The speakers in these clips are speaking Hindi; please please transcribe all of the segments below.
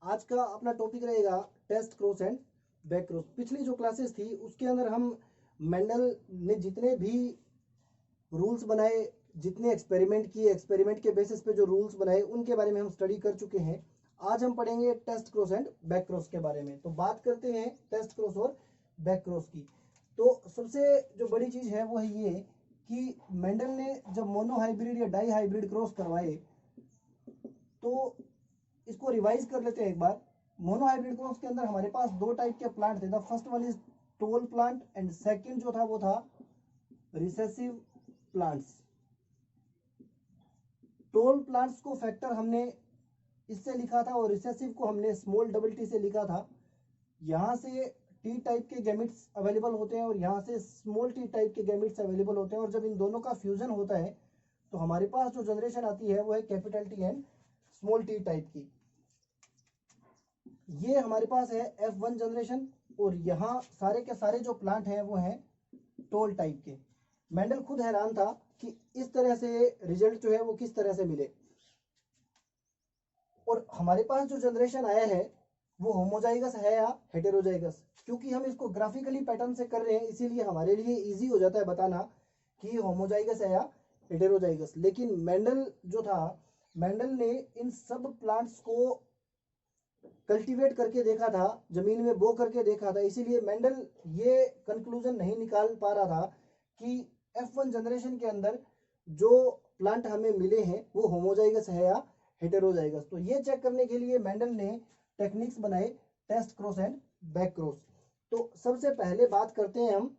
आज का अपना टॉपिक रहेगा test cross and back cross. पिछली जो क्लासेस थी उसके अंदर हम मेंडल ने जितने भी रूल्स बनाए, जितने एक्सपेरिमेंट किए, एक्सपेरिमेंट के बेसिस पे जो रूल्स बनाए उनके बारे में हम स्टडी कर चुके हैं। आज हम पढ़ेंगे test cross and back cross के बारे में। तो बात करते हैं टेस्ट क्रॉस और बैक क्रॉस की। तो सबसे जो बड़ी चीज है वो है ये कि मेंडल ने जब मोनो हाइब्रिड या डाई हाइब्रिड क्रॉस करवाए, तो इसको रिवाइज कर लेते हैं एक बार। मोनो हाइब्रिड क्रॉस के अंदर हमारे पास दो टाइप के प्लांट थे। The first one is tall plant and second जो था वो था रिसेसिव प्लांट्स। टोल प्लांट्स को फैक्टर हमने इससे लिखा था और रिसेसिव को हमने स्मॉल डबल टी से लिखा था। यहां से टी टाइप के गैमेट्स अवेलेबल होते हैं और यहां से स्मॉल टी टाइप के गैमेट्स अवेलेबल होते हैं, और जब इन दोनों का फ्यूजन होता है तो हमारे पास जो जनरेशन आती है वो है capital T and small T type की। ये हमारे पास है F1 जनरेशन, और यहाँ सारे के सारे जो प्लांट हैं वो हैं टोल टाइप के। मेंडल खुद हैरान था कि इस तरह से रिजल्ट जो है वो किस तरह से मिले। और हमारे पास जो जनरेशन आया है वो होमोजाइगस है या हेटेरोजाइगस। क्योंकि हम इसको ग्राफिकली पैटर्न से कर रहे हैं इसीलिए हमारे लिए इजी हो जाता है बताना कि होमोजाइगस है या हेटेरोजाइगस। लेकिन मेंडल जो था, मेंडल ने इन सब प्लांट्स को कल्टीवेट करके देखा था, जमीन में बो करके देखा था, इसीलिए मेंडल ये कंक्लूजन नहीं निकाल पा रहा था कि F1 जनरेशन के अंदर जो प्लांट हमें मिले हैं वो होमोजाइगस है या हेटेरोजाइगस। तो ये चेक करने के लिए मेंडल ने टेक्निक्स बनाए test cross and back cross. तो सबसे पहले बात करते हैं हम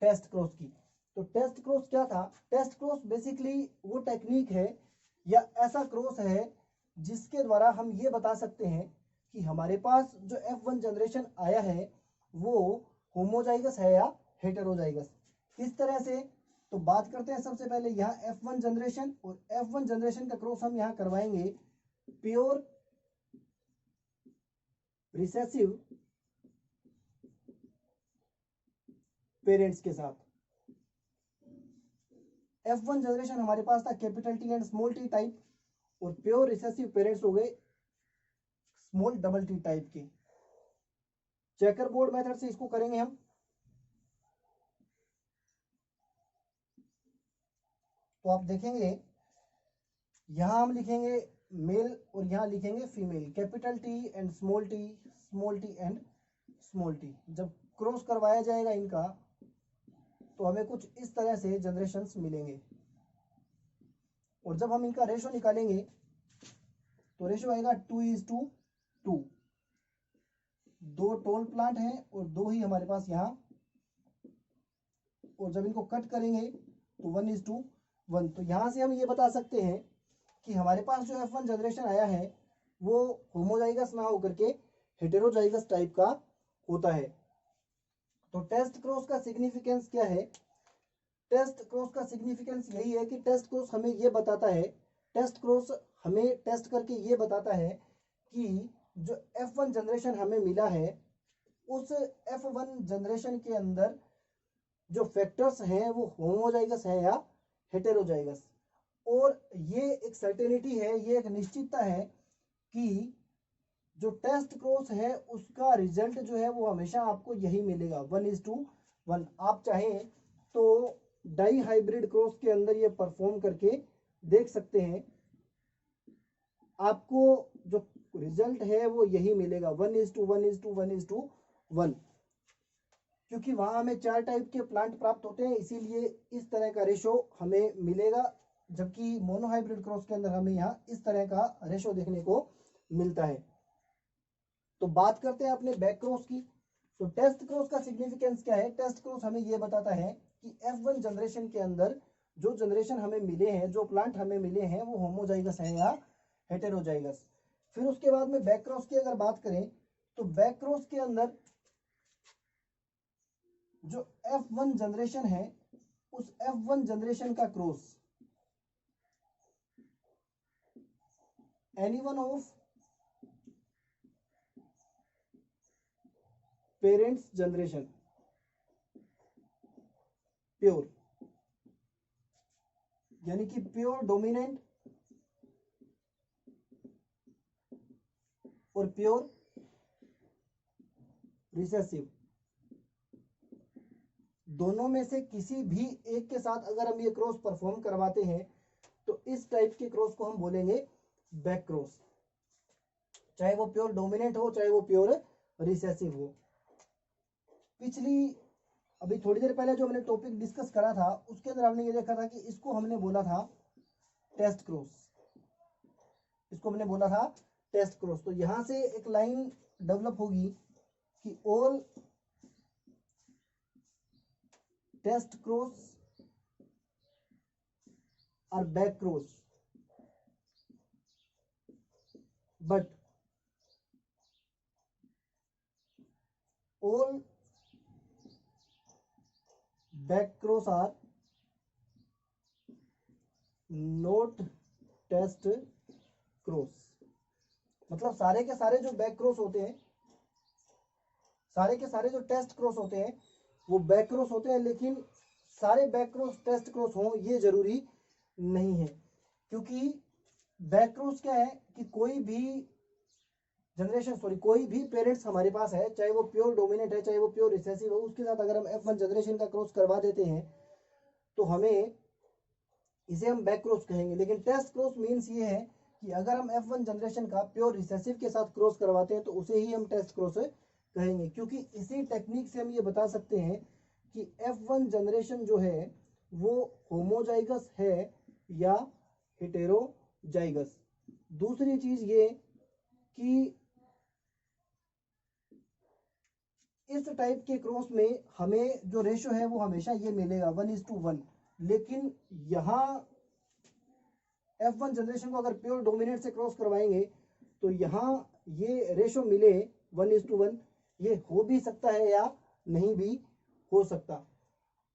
टेस्ट क्रॉस की। तो टेस्ट क्रॉस क्या था? टेस्ट क्रॉस बेसिकली वो टेक्निक है या ऐसा क्रॉस है जिसके द्वारा हम ये बता सकते हैं कि हमारे पास जो F1 जनरेशन आया है वो होमोजाइगस है या हेटेरोजाइगस। किस तरह से? तो बात करते हैं सबसे पहले यहाँ F1 जनरेशन, और F1 जनरेशन का क्रॉस हम यहाँ करवाएंगे प्योर रिसेसिव पेरेंट्स के साथ। F1 जनरेशन हमारे पास था capital T and small T type, और प्योर रिसेसिव पेरेंट्स हो गए स्मॉल डबल टी टाइप के। चेकर बोर्ड मेथड से इसको करेंगे हम। तो आप देखेंगे यहां हम लिखेंगे मेल और यहां लिखेंगे female, capital T and small T, small T and small T. जब क्रॉस करवाया जाएगा इनका तो हमें कुछ इस तरह से जनरेशंस मिलेंगे, और जब हम इनका रेशो निकालेंगे तो रेशो आएगा 2:2। दो टोल प्लांट हैं और दो ही हमारे पास यहाँ, और जब इनको कट करेंगे तो 1:1। तो यहां से हम ये बता सकते हैं कि हमारे पास जो F1 जनरेशन आया है वो होमोजाइगस ना होकर के हेटेरोजाइगस टाइप का होता है। तो टेस्ट क्रॉस का सिग्निफिकेंस क्या है? टेस्ट क्रॉस का सिग्निफिकेंस यही है कि टेस्ट क्रॉस हमें ये बताता है, टेस्ट क्रॉस हमें टेस्ट करके ये बताता है कि जो F1 जनरेशन हमें मिला है उस F1 जनरेशन के अंदर जो फैक्टर्स हैं वो होमोजाइगस है या हेटेरोजाइगस। और ये एक सर्टेनिटी है, ये एक निश्चितता है कि जो टेस्ट क्रॉस है उसका रिजल्ट जो है वो हमेशा आपको यही मिलेगा, 1:1। आप चाहें तो डाई हाइब्रिड क्रॉस के अंदर ये परफॉर्म करके देख सकते हैं, आपको जो रिजल्ट है वो यही मिलेगा, 1:1:1:1। क्योंकि वहां हमें 4 टाइप के प्लांट प्राप्त होते हैं इसीलिए इस तरह का रेशो हमें मिलेगा, जबकि मोनो हाइब्रिड क्रॉस के अंदर हमें यहाँ इस तरह का रेशो देखने को मिलता है। तो बात करते हैं अपने बैक क्रॉस की। तो टेस्ट क्रॉस का सिग्निफिकेंस क्या है? टेस्ट क्रॉस हमें यह बताता है कि F1 जनरेशन के अंदर जो जनरेशन हमें मिले हैं, जो प्लांट हमें मिले हैं वो होमोजाइगस है या हेटेरोजाइगस। फिर उसके बाद में बैक क्रॉस की अगर बात करें तो बैक क्रॉस के अंदर जो F1 जनरेशन है उस F1 जनरेशन का cross any one of parents generation pure, यानी कि प्योर डोमिनेंट और प्योर रिसेसिव, दोनों में से किसी भी एक के साथ अगर हम ये क्रॉस परफॉर्म करवाते हैं तो इस टाइप के क्रॉस को हम बोलेंगे बैक क्रॉस, चाहे वो प्योर डोमिनेंट हो चाहे वो प्योर रिसेसिव हो। अभी थोड़ी देर पहले जो हमने टॉपिक डिस्कस करा था उसके अंदर हमने ये देखा था कि इसको हमने बोला था टेस्ट क्रॉस, इसको हमने बोला था टेस्ट क्रॉस। तो यहां से एक लाइन डेवलप होगी कि ऑल टेस्ट क्रॉस और back cross but all back cross are not test cross। मतलब सारे के सारे जो बैक क्रॉस होते हैं, सारे के सारे जो टेस्ट क्रॉस होते हैं वो बैक क्रॉस होते हैं, लेकिन सारे बैक क्रॉस टेस्ट क्रॉस हो ये जरूरी नहीं है। क्योंकि बैक क्रॉस क्या है कि कोई भी पेरेंट्स हमारे पास है, चाहे वो प्योर डोमिनेंट है चाहे वो प्योर रिसेसिव है, उसके साथ अगर हम F1 जनरेशन का क्रॉस करवा देते हैं तो हमें इसे हम बैक क्रॉस कहेंगे। लेकिन टेस्ट क्रॉस मीन्स ये है कि अगर हम F1 जनरेशन का प्योर रिसेसिव के साथ क्रॉस करवाते हैं तो उसे ही हम टेस्ट क्रॉस कहेंगे। क्योंकि इसी टेक्निक से हम ये बता सकते हैं कि F1 जनरेशन जो है वो होमोजाइगस है या हेटेरोजाइगस। दूसरी चीज ये कि इस टाइप के क्रॉस में हमें जो रेशो है वो हमेशा ये मिलेगा 1:1, लेकिन यहाँ F1 जनरेशन को अगर प्योर डोमिनेंट से क्रॉस करवाएंगे तो यहाँ ये रेशो मिले 1:1, ये हो भी सकता है या नहीं भी हो सकता।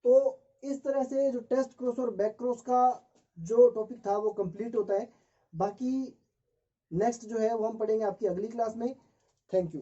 तो इस तरह से जो टेस्ट क्रॉस और बैक क्रॉस का जो टॉपिक था वो कंप्लीट होता है। बाकी नेक्स्ट जो है वो हम पढ़ेंगे आपकी अगली क्लास में। Thank you.